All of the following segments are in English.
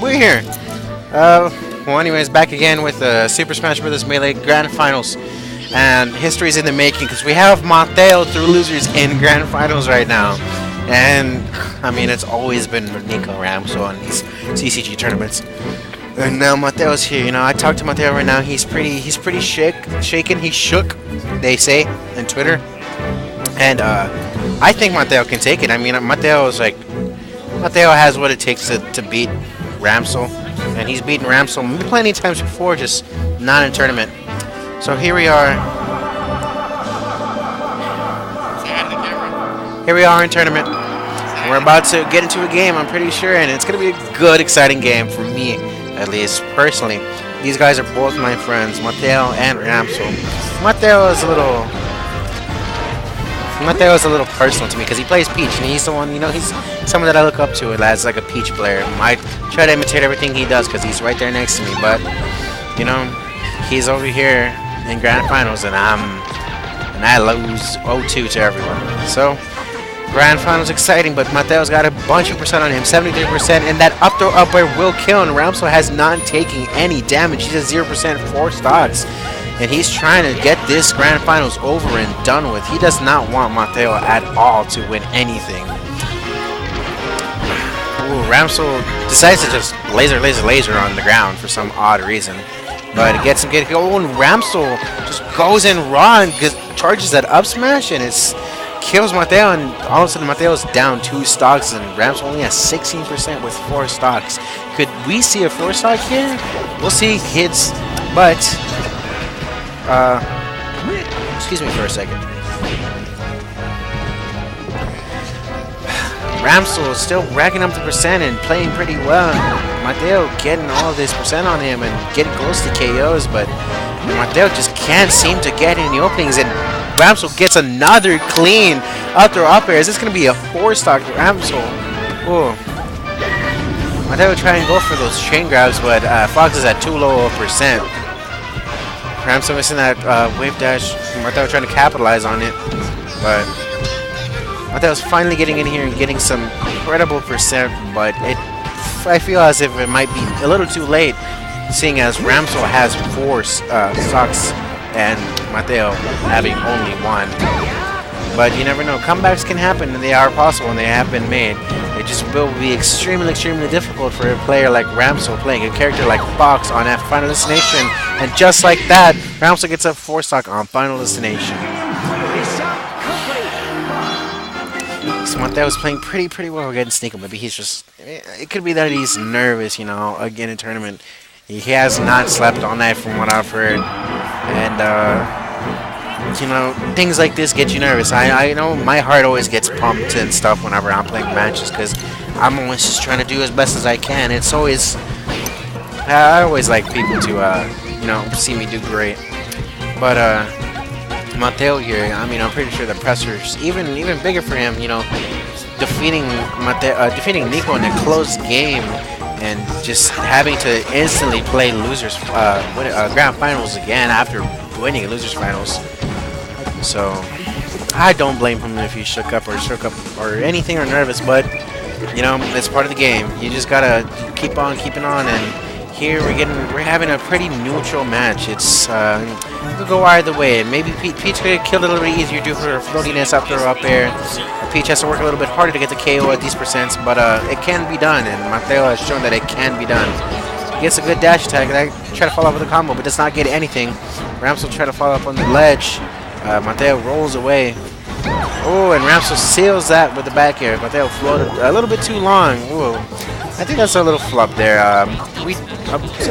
We're here. Well, anyways, back again with the Super Smash Bros. Melee Grand Finals. And history's in the making because we have Mateo through losers in Grand Finals right now. And, I mean, it's always been Nico Ramcel on these CCG tournaments. And now Mateo's here. You know, I talked to Mateo right now. He's pretty shaken. He's shook, they say, on Twitter. And, I think Mateo can take it. I mean, Mateo has what it takes to beat Ramcel, and he's beaten Ramcel plenty of times before, just not in tournament. So here we are. Here we are in tournament. We're about to get into a game, I'm pretty sure, and it's going to be a good, exciting game for me, at least, personally. These guys are both my friends, Mateo and Ramcel. Mateo is a little personal to me because he plays Peach, and he's the one, you know, he's someone that I look up to as like a Peach player. I try to imitate everything he does because he's right there next to me, but, you know, he's over here in Grand Finals, and I lose 0-2 to everyone. So, Grand Finals exciting, but Mateo's got a bunch of percent on him, 73%, and that up throw up air will kill, and Ramcel has not taken any damage. He has 0%, 4 stocks. And he's trying to get this Grand Finals over and done with. He does not want Mateo at all to win anything. Ooh, Ramcel decides to just laser on the ground for some odd reason. But it gets him getting going. Ramcel just goes in raw and charges that up smash, and it kills Mateo. And all of a sudden, Mateo's down 2 stocks, and Ramcel only has 16% with 4 stocks. Could we see a 4 stock here? We'll see, kids. But excuse me for a second. Ramcel is still racking up the percent and playing pretty well. Mateo getting all of this percent on him and getting close to KOs, but Mateo just can't seem to get in the openings, and Ramcel gets another clean up throw up air. Is this going to be a 4 stock Ramcel? Ooh. Mateo try and go for those chain grabs, but Fox is at too low of percent. Ramcel missing that wave dash. Mateo trying to capitalize on it, but Mateo's finally getting in here and getting some incredible percent, but I feel as if it might be a little too late, seeing as Ramcel has 4 stocks and Mateo having only 1. But you never know. Comebacks can happen, and they are possible, and they have been made. It just will be extremely difficult for a player like Ramcel playing a character like Fox on that Final Destination. And just like that, Ramcel gets a 4 stock on Final Destination. So Mateo's playing pretty well against Nico. Maybe he's just... It could be that he's nervous, you know, again in tournament. He has not slept all night from what I've heard. And, you know, things like this get you nervous. I know my heart always gets pumped and stuff whenever I'm playing matches because I'm always just trying to do as best as I can. It's always... I always like people to, you know, see me do great. But, Mateo here, I mean, I'm pretty sure the pressure's even bigger for him, you know, defeating Nico in a close game and just having to instantly play losers, Grand Finals again after winning losers finals. So I don't blame him if he shook up or anything or nervous, but you know, it's part of the game. You just gotta keep on keeping on, and here we're having a pretty neutral match. It's it could go either way. Maybe Peach could get killed a little bit easier due to her floatiness up there. Peach has to work a little bit harder to get the KO at these percents, but it can be done, and Mateo has shown that it can be done. gets a good dash attack. And I try to follow up with a combo, but does not get anything. Ramcel try to follow up on the ledge. Mateo rolls away. Oh, and Ramcel seals that with the back air. Mateo floated a little bit too long. Ooh. I think that's a little flub there. We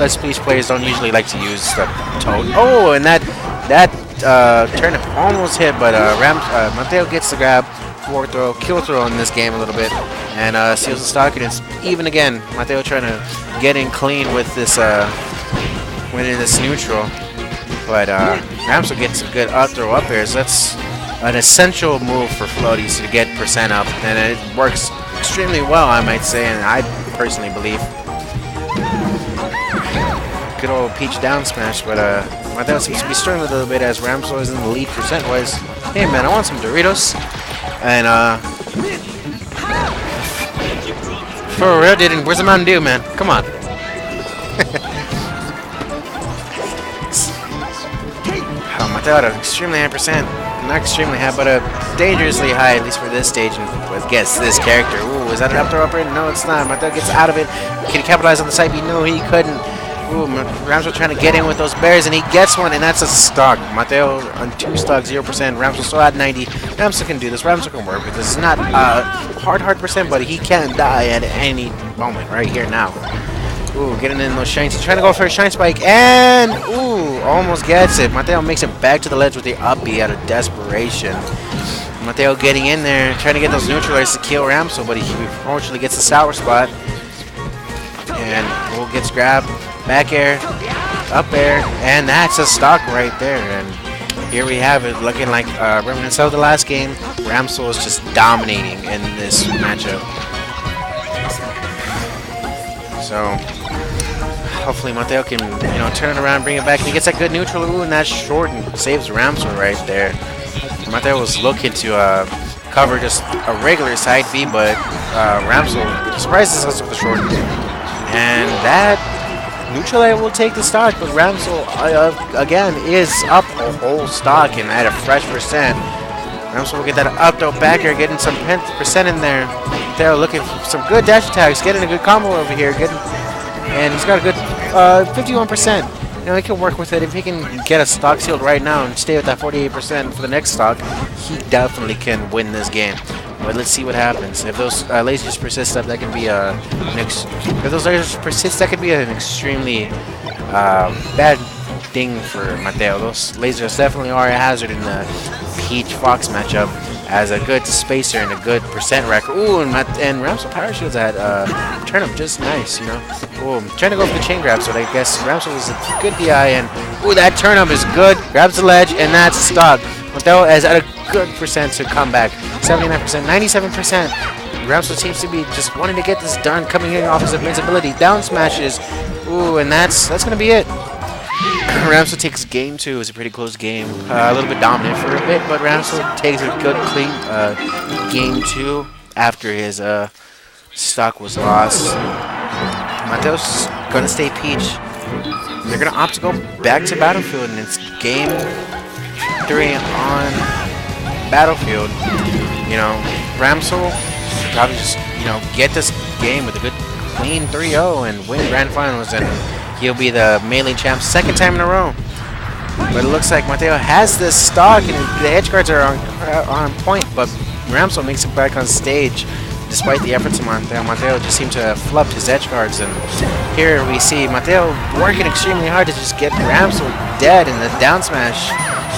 as speech players don't usually like to use the toad. Oh, and that turnip almost hit, but Mateo gets the grab, forward throw, kill throw in this game a little bit, and seals the stock, and it's even again. Mateo trying to get in clean with this winning this neutral, but Ramcel gets a good up throw up airs. That's an essential move for floaties to get percent up, and it works extremely well, I might say, and I personally believe. Good old peach down smash, but Mateo seems to be struggling a little bit as Ramcel is in the lead percent-wise. Hey man, I want some Doritos, and for real, didn't. Where's the Mountain Dew, man? Come on. Mateo at an extremely high percent. Not extremely high, but dangerously high, at least for this stage, and I guess this character. Ooh, is that an up throw upper? No, it's not. Mateo gets out of it. Can he capitalize on the side B? No, he couldn't. Ooh, Ramcel trying to get in with those bears, and he gets one, and that's a stock. Mateo on 2 stock, 0%. Ramcel still at 90. Ramcel can do this. Ramcel can work with this. It's not hard percent, but he can die at any moment right here now. Ooh, getting in those shines. He's trying to go for a shine spike, and ooh, almost gets it. Mateo makes it back to the ledge with the up B out of desperation. Mateo getting in there, trying to get those neutralizers to kill Ramcel, but he unfortunately gets the sour spot. And Will gets grabbed, back air, up air, and that's a stock right there. And here we have it, looking like Remnants of the last game. Ramcel is just dominating in this matchup. So hopefully Mateo can, turn it around, bring it back, and he gets that good neutral. Ooh, and that's short and saves Ramcel right there. Mateo was looking to cover just a regular side B, but Ramcel surprises us with the short. And that neutral air will take the stock, but Ramcel again is up a whole stock and at a fresh percent. Ramcel will get that up throw back air, getting some percent in there. Mateo looking for some good dash attacks, getting a good combo over here, and he's got a good 51%. He can work with it. If he can get a stock sealed right now and stay with that 48% for the next stock, he definitely can win this game. But let's see what happens. If those lasers persist, that can be an extremely bad thing for Mateo. Those lasers definitely are a hazard in the Peach Fox matchup as a good spacer and a good percent wrecker. Ooh, and Ramcel power shields at turnip just nice, Ooh, trying to go for the chain grab, so I guess Ramcel is a good DI, and ooh, that turnip is good. Grabs the ledge, and that's stock. Mateo is at a good percent to come back. 79%, 97%. Ramcel seems to be just wanting to get this done, coming in off his invincibility. Down smashes. Ooh, and that's gonna be it. Ramcel takes game 2. It's a pretty close game. A little bit dominant for a bit, but Ramcel takes a good, clean game 2 after his stock was lost. Mateo's gonna stay Peach. They're gonna opt to go back to Battlefield, and it's game 3 on Battlefield. Ramcel should probably just get this game with a good clean 3-0 and win grand finals, and he'll be the melee champ 2nd time in a row. But it looks like Mateo has this stock, and the edge guards are on point, but Ramcel makes it back on stage despite the efforts of Mateo. Mateo just seemed to have flubbed his edge guards, and here we see Mateo working extremely hard to just get Ramcel dead, and the down smash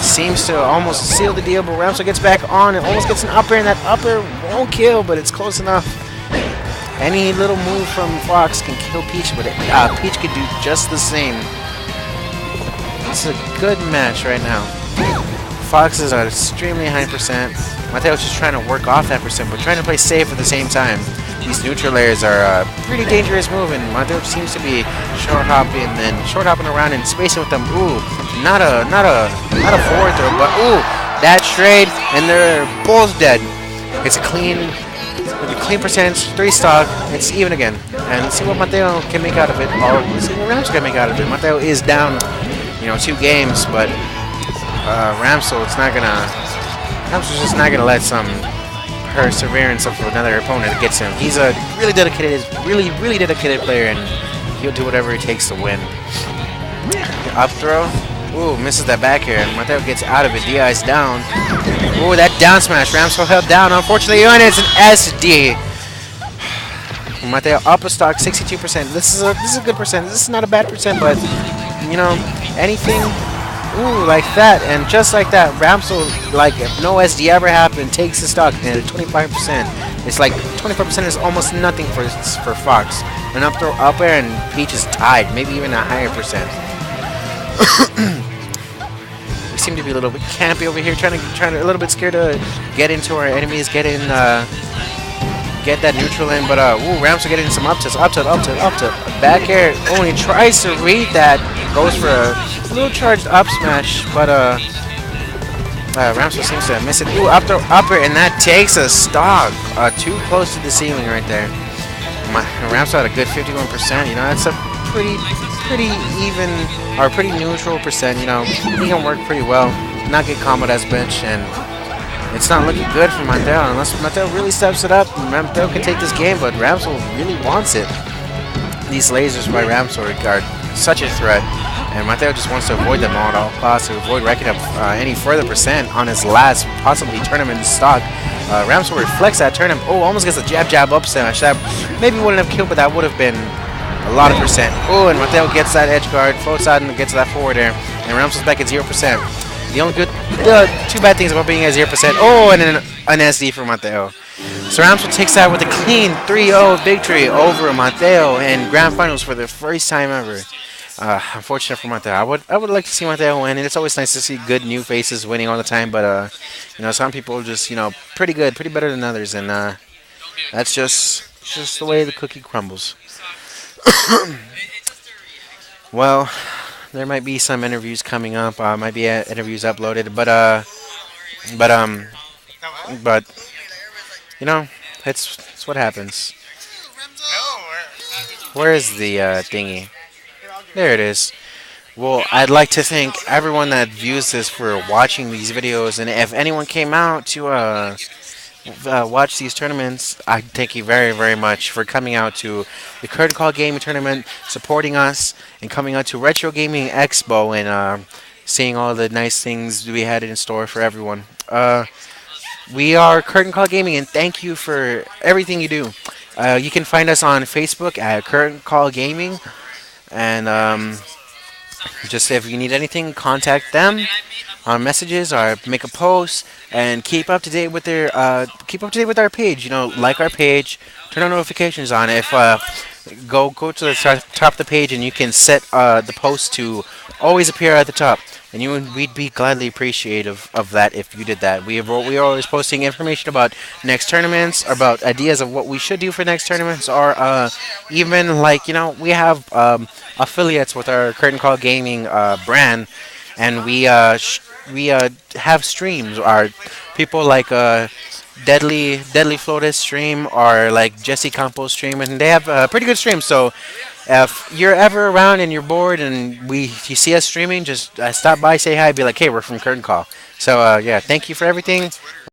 seems to almost seal the deal, but Ramcel gets back on and almost gets an upper, and that upper won't kill, but it's close enough. Any little move from Fox can kill Peach, but Peach can do just the same. It's a good match right now. Fox is at extremely high percent. Mateo's just trying to work off that percent, but trying to play safe at the same time. These neutral layers are a pretty dangerous move, and Mateo seems to be short hopping around and spacing with them. Ooh, not a forward throw, but ooh, that trade, and they're both dead. It's a clean percentage, 3 stock. It's even again, and let's see what Mateo can make out of it. Or let's see what Ramcel can make out of it. Mateo is down, 2 games, but Ramcel's just not gonna let some perseverance of another opponent get him. He's a really dedicated player, and he'll do whatever it takes to win. Up throw. Ooh, misses that back here. Mateo gets out of it. Diaz down. Ooh, that down smash. Ramcel held down. Unfortunately, and it's an SD. Mateo up a stock, 62%. This is a good percent. This is not a bad percent, but you know, anything. Ooh, like that, and just like that, Ramcel, like if no SD ever happened, takes the stock and 25%. It's like 25% is almost nothing for Fox. And up throw up air and Peach is tied, maybe even a higher percent. We seem to be a little bit campy over here, trying to a little bit scared to get into our enemies, get that neutral in, but ooh, Ramcel getting some up tilt, back air. Oh, and he tries to read that, goes for a little charged up smash, but Ramcel seems to miss it. Ooh, up throw, upper, and that takes a stock. Too close to the ceiling right there. Ramcel had a good 51%. You know, that's a pretty even or pretty neutral percent. You know, he can work pretty well, not get comboed as bitch, and it's not looking good for Mateo unless Mateo really steps it up. Mateo can take this game, but Ramcel really wants it. These lasers by Ramcel are such a threat, and Mateo just wants to avoid them at all costs, to avoid racking up any further percent on his last possibly tournament stock. Ramcel reflects that turn him. Oh, almost gets a jab up smash. That maybe wouldn't have killed, but that would have been a lot of percent. Oh, and Mateo gets that edge guard, floats out and gets that forward air, and Ramcel's back at 0%. The only two bad things about being at 0%. Oh, and an SD for Mateo. So Ramcel takes that with a clean 3-0 victory over Mateo in Grand Finals for the first time ever. Unfortunate for Mateo. I would like to see Mateo win, and it's always nice to see good new faces winning all the time. But you know, some people are just pretty good, pretty better than others, and that's just the way the cookie crumbles. Well, there might be some interviews coming up. Might be interviews uploaded, but you know, it's what happens. Where is the thingy? There it is. Well, I'd like to thank everyone that views this for watching these videos, and if anyone came out to watch these tournaments, I thank you very, very much for coming out to the Curtain Call Gaming Tournament, supporting us, and coming out to Retro Gaming Expo and seeing all the nice things we had in store for everyone. We are Curtain Call Gaming, and thank you for everything you do. You can find us on Facebook at Curtain Call Gaming, and just if you need anything, contact them on messages or make a post, and keep up to date with our page. You know, like our page, turn on notifications on. If go to the top of the page, and you can set the post to always appear at the top, and we'd be gladly appreciative of that if you did that. We are always posting information about next tournaments, about ideas of what we should do for next tournaments, or even like we have affiliates with our Curtain Call Gaming brand, and we have streams. Our people like Deadly Flotus stream, or like Jesse Campos stream, and they have pretty good streams. So if you're ever around and you're bored and you see us streaming, just stop by, say hi, be like, hey, we're from Curtain Call. So yeah, thank you for everything.